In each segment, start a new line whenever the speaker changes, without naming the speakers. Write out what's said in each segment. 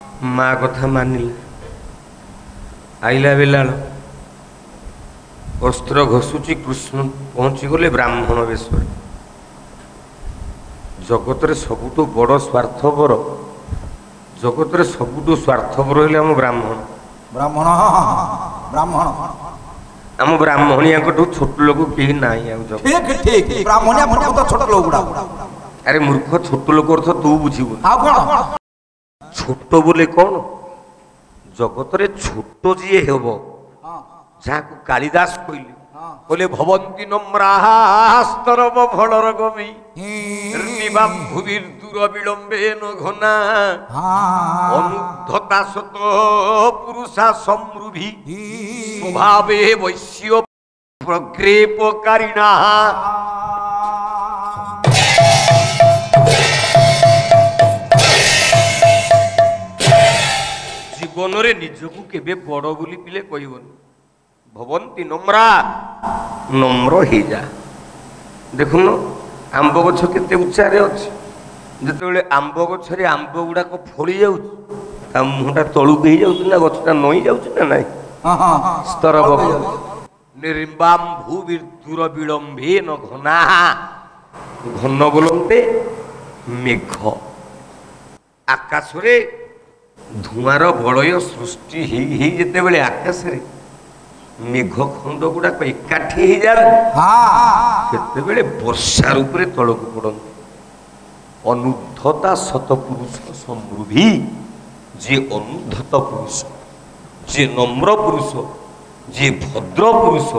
माँ कथा मानिला आईला बेला वस्त्र घसुची कृष्ण पहुँची गले ब्राह्मण वेश जगत सबुठ बड़ स्वार्थपर जगत सबुठ स्वार्थपर हेले आम ब्राह्मण
ब्राह्मण ब्राह्मण
आम ब्राह्मणिया छोट लोक कहीं ना
ठीक ठीक ब्राह्मणिया छोट लोक
अरे मूर्ख छोट लोक अर्थ तू बुझीबु छोट बोले कौन जगत रे छोट जी हेब जहाँ को कालिदास कहले बोले भवंती नम्रास्तरव फलर गमी भूमिर दूर विलंबे न घना अनुद्धता सत पुरुषा समृभि स्वभावे वैश्य प्रग्रेपकारिणा जीवन रे निजकू केबे बड़ बोली पिले कहबनी भवंती नम्रा नम्र हो जा देखुन आंब गछ केते उच्चारे अच्छे जिते आंब गछरे आंब गुड़ाक फड़ी जा मुहटा तलुक हो जा गछटा नई जाना ना स्तर निर्बाम भूविर्दूर विलंबे न घना घन बोलते मेघ आकाश रे धुआर बलय सृष्टि जिते बड़े आकाश रे मेघ खंड गुड़ाक एकाठी हो जाते वर्षा रूप से तलक पड़ते अनुद्धता सतपुरुष समृद्धि जी अनुद्धत पुरुष जी नम्र पुरुष जी भद्र पुरुष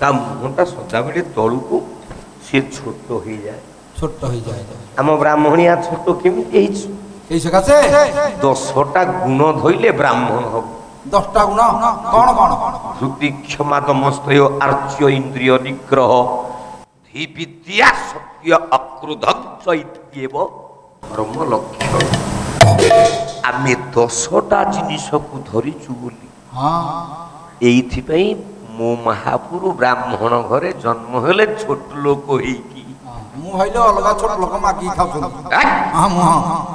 ता मुहटा सदाबले तलक सी छोट हो जाए आम ब्राह्मणिया छोट केमी दशटा गुण धोइले ब्राह्मण हम
10टा गुण कौन कौन
श्रुति क्षमा दमस्तय आर्च्य इंद्रिय निग्रह धी विद्या सत्य अक्रोध धर्म लक्ष्य आम 10टा जिनिस को धरीचु बोली मो महापुरु ब्राह्मण घरे जन्म हेले छोट लोक होइकी
मु भाइले अलगा छोट लोक मागी खाउ हां मु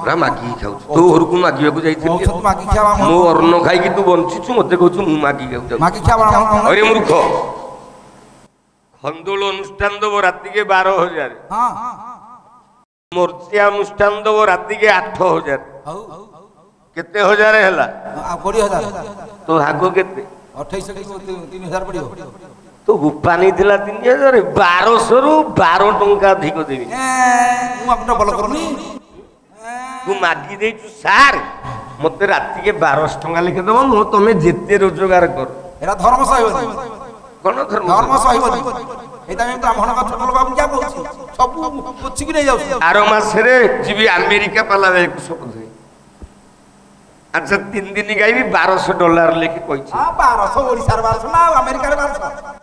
ना मागी खाउ तो घर को मागी को जाइथिल
मागी खावा
मो अन्न खाइ कि तू बंचिछु मते कहछु मु मागी खाउ
मागी खावा
अरे मूर्ख खंदोल अनुष्ठान दबो राति के 12000 हां मूर्तिया अनुष्ठान दबो राति के 8000 केते हजार हैला
20000
तो हागो केते
28 के 3000 पड़ियो
तो गुपानी थिला 3000 1200 रु 12 टंका अधिक देबी
मु आपन बल करनी
तू मागी देछु सार मते राति के 1200 टंका लिखे दबो मो तमे जेते रोजगार कर
एरा धर्म सहिबनी
कोन धर्म
सहिबनी एता में ब्राह्मण का छोट लोक हम क्या कहू सब पुछि कि नै जाउ
आरो मास रे जीवी अमेरिका पाला जाय सब धई अच्छा 3 दिन गाइबी $1200 लेके कहछि
हां 1200 ओडिसा 1200 ना अमेरिका रे 1200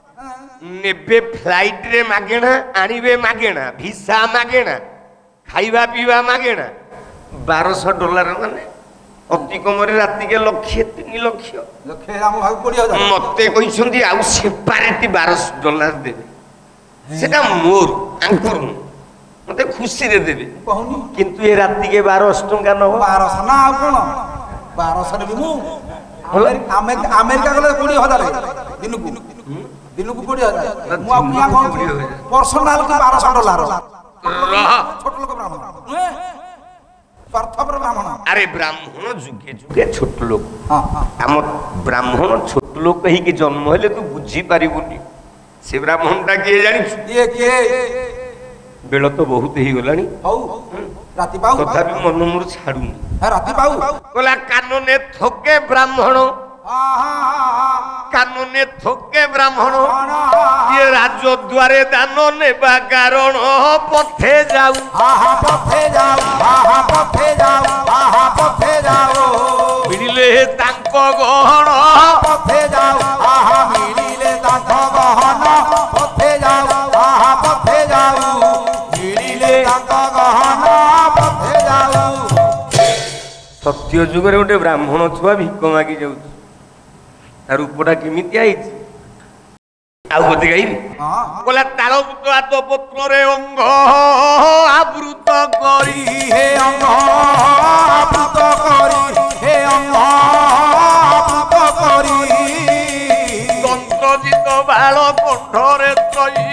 नेबे फ्लाइट रे मागेना आनिबे मागेना वीसा मागेना खाइबा पीवा मागेना $1200 माने अति कम रे राति के लक्ष 3 लक्ष
हम भाग पड़ी हो
मते कहिसंती आ सेपरेट $1200 देबे सेटा मोर अंकुर मते खुशी रे देबे
कहूनी
किंतु ए राति के 1200 टंका न
1200 ना आ कोन 1200 रे मु अमेरिका गले 20000 दिनकू 20000 मु आप क्या कहू पर्सनल के $1200 छोट लोक ब्राह्मण स्वार्थपर ब्राह्मण
अरे ब्राह्मण जुगे जुगे छोट लोक आम ब्राह्मण छोट लोक ही के जन्म हेले तू बुझी पारिबुनी से ब्राह्मणटा किए जानी
ये के
बेल तो बहुत ही गलानी
हौ राति पाऊ
तथापि मन मोर छाडुनी
राति पाऊ
कोला कानने थोके ब्राह्मण कानने थोके ब्राह्मण ये राज्य द्वारे दान नेबा कारण पथे जाऊ
पथे जाऊ पथे जाऊ पथे जाऊ
मिलिले तांक गहन
पथे जाऊ मिलिले तांक गहन पथे जाऊ पथे जाऊ मिलिले तांक गहन पथे जाऊ
सत्य जुग रे गोटे ब्राह्मण छुआ भिक मागी जाउछ रूपटा केमिति आइछि आ ଆଉ ଗତି ଗାଇବି
ହଁ
କହିଲା ତାଳବୃତ ଆତ ପତ୍ରରେ ଅଙ୍ଗ ଆବୃତ କରି
हे अंग आबृत करी हे अंग आबृत करी
ଦନ୍ତଜିତ ବାଳ କଣ୍ଠରେ ତ୍ରୟୀ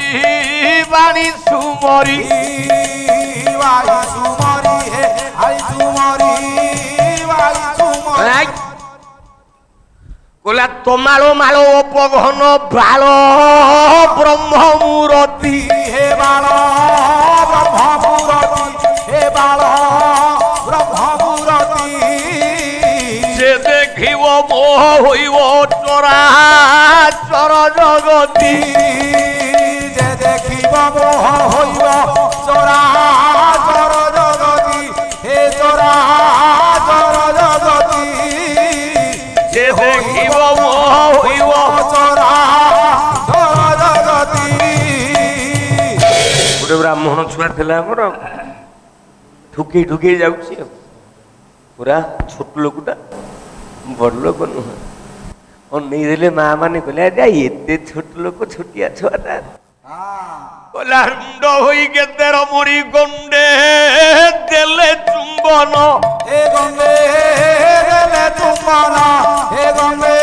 ବାଣୀ ସୁମରି
वाई सुमरी हे आई सुमरी वाई सुमरी
କହିଲା ତମାଳ ମାଳ ଅପଘନ ବାଳ ବ୍ରହ୍ମ ମୂରତି
हे बाल ब्रह्मपुरती हे बाल ब्रह्मपुरती
ସେ ଦେଖିବ ମୋହ ହୋଇବ ଚରାଚର ଜଗତି
जे देखिब मोह होइब चराचर जगती हे चराचर जगती
ସେ ଦେଖିବ ମୋହ ହୋଇବ
चराचर जगती
ଗୋଟେ ବ୍ରାହ୍ମଣ ଛୁଆ ଥିଲା ଆମର ଠୁକେଇ ଠୁକେଇ ଯାଉଛି ଆଉ ପୁରା ଛୋଟ ଲୋକଟା ବଡ଼ ଲୋକ ନୁହଁ ଅନେଇ ଦେଲେ ମା ମାନେ କହିଲେ ଆଜ୍ଞା ଏତେ ଛୋଟ ଲୋକ ଛୋଟିଆ ଛୁଆଟା କହିଲା ରୁଣ୍ଡ ହୋଇ କେତେର ମୁড়ି ଗଣ୍ଡେ ଦେଲେ ଚୁମ୍ବନ
हे गंगे रेले चुम्बना हे गंगे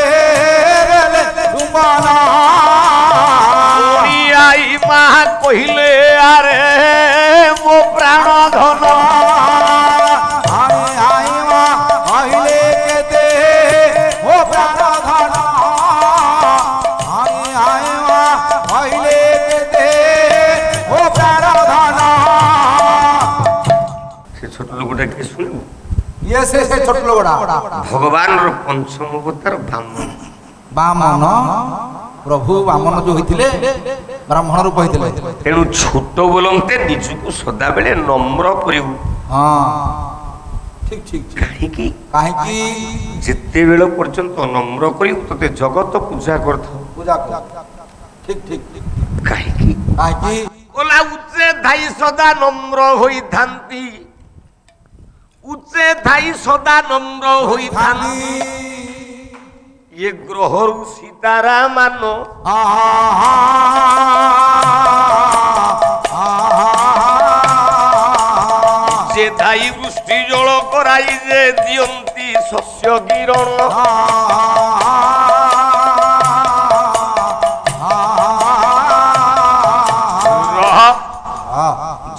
रेले चुम्बना
ପୁଣି ଆଇ ମା କହିଲେ ଆରେ ମୋ ପ୍ରାଣ ଧନ
आई आई मा अहिले केते हो प्राण धन आई आई मा अहिले केते हो प्राण धन
ସେ ଛୋଟ ଲୋକଟା କିଏ ଶୁଣିବୁ
ये से छोट लोगड़ा
ଭଗବାନର ପଞ୍ଚମ ଅବତାର ବାମନ
बामन प्रभु बामन जो होइतिले ब्राह्मण रूप होइतिले
ତେଣୁ ଛୋଟ ବୋଲନ୍ତେ ନିଜକୁ ସଦାବେଳେ ନମ୍ର କରିବୁ
हां ठीक ठीक ठीक
କାହିଁକି
काहे की
ଯେତେବେଳ ପର୍ଯ୍ୟନ୍ତ ନମ୍ର କରିବୁ ତତେ ଜଗତ ପୂଜା କରିଥାଉ
पूजा कर ठीक ठीक ठीक
କାହିଁକି
काहे की
ଓଲା ଉଚ୍ଚେ ଧାଇ ସଦା ନମ୍ର ହୋଇଥାନ୍ତି ଉଚ୍ଚେ ଧାଇ ସଦା ନମ୍ର ହୋଇଥାନ୍ତି ଇଏ ଗ୍ରହରୁ ସୀତାରା ମାନ যে ধাই বৃষ্টি জল করাই যে দিয়ন্তি শস্য কিরণ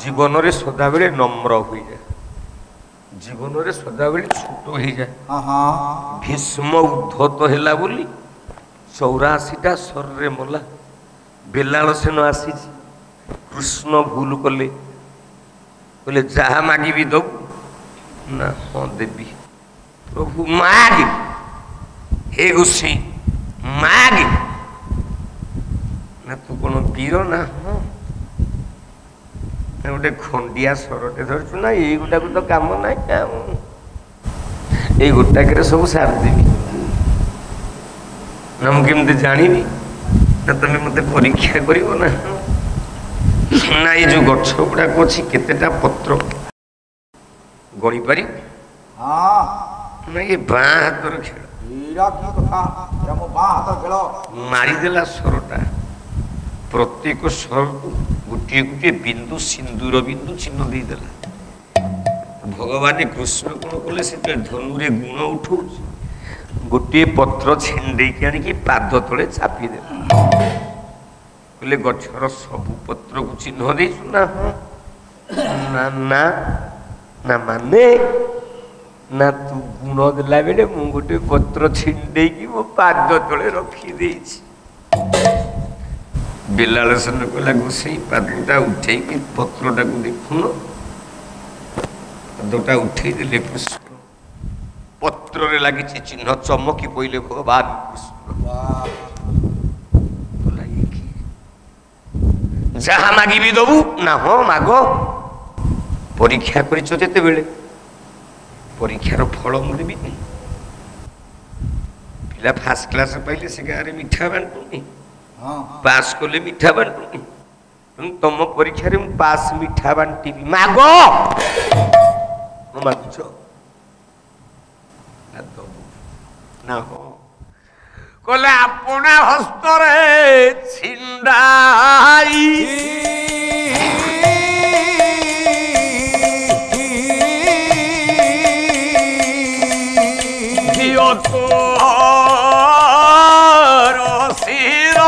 জীবନରେ সদাবেলে নম্র হয়ে যায় জীবନରେ সদাবেলে ছোট হয়ে যায় ভীষ্ম উদ্ধত হেলা বলি 84টা শররে মলা বেলাল সেন আসিছি কৃষ্ণ ভুল কলে বলে যাহা মাগিবি দব না হ্যাঁ দেবী প্রভু মাগি হে গোসাই মাগি না তু কোন বীর না হ্যাঁ গোটে খଣ୍ଡିଆ ସରଟେ ଧରିଛୁ ନା ଏଇଗୁଟାକୁ ତ କାମ ନାହିଁ ଏଇ ଗୋଟାକରେ ସବୁ ସାରିଦେବି ନା ମୁଁ କେମିତି ଜାଣିବି ନା ତମେ ମତେ ପରୀକ୍ଷା କରିବ ନା ନା ଏଇ ଯୋଉ ଗଛ ଗୁଡାକ ଅଛି କେତେଟା ପତ୍ର ଗଣିପାରିବ ନା ଏ ବାଁ ହାତର ଖେଳ ମାରିଦେଲା ସରଟା ପ୍ରତ୍ୟେକ ସରକୁ ଗୋଟିଏ ଗୋଟିଏ ବିନ୍ଦୁ ସିନ୍ଦୁର ବିନ୍ଦୁ ଚିହ୍ନ ଦେଇଦେଲା ଭଗବାନ କୃଷ୍ଣ କଣ କଲେ ସେ ଧନୁରେ ଗୁଣ ଉଠଉଛି ଗୋଟିଏ ପତ୍ର ଛିଣ୍ଡେଇକି ଆଣିକି ପାଦ ତଳେ ଚାପିଦେଲେ କହିଲେ ଗଛର ସବୁ ପତ୍ରକୁ ଚିହ୍ନ ଦେଇଛୁ ନା ନା ନା ନା ମାନେ ନା ତୁ ଗୁଣ ଦେଲା ବେଳେ ମୁଁ ଗୋଟେ ପତ୍ର ଛିଣ୍ଡେଇକି ମୋ ପାଦ ତଳେ ରଖିଦେଇଛି ବେଲାଳ ସେନ କହିଲା ଗୋସାଇ ପାଦଟା ଉଠେଇକି ପତ୍ରଟାକୁ ଦେଖୁନ ପାଦଟା ଉଠେଇ ଦେଲେ କୃଷ୍ଣ ପତ୍ରରେ ଲାଗିଛି ଚିହ୍ନ ଚମକି ପଇଲେ ଭଗବାନ କୃଷ୍ଣ ଯାହା ମାଗିବି ଦବୁ ନା ହଁ ମାଗ ପରୀକ୍ଷା କରିଛ ଯେତେବେଳେ ପରୀକ୍ଷାର ଫଳ ମୁଁ ଦେବିନି ପିଲା ଫାର୍ଷ୍ଟ କ୍ଲାସ ପାଇଲେ ସେ ଗାଁରେ ମିଠା ବାଣ୍ଟୁନି ପାସ୍ କଲେ ମିଠା ବାଣ୍ଟୁନି ତମ ପରୀକ୍ଷାରେ ମୁଁ ପାସ୍ ମିଠା ବାଣ୍ଟିବି ମାଗ ମାଗୁଛ ନା ହଁ কলে আপনা হস্তরে ছিন্দাই দিও তো শির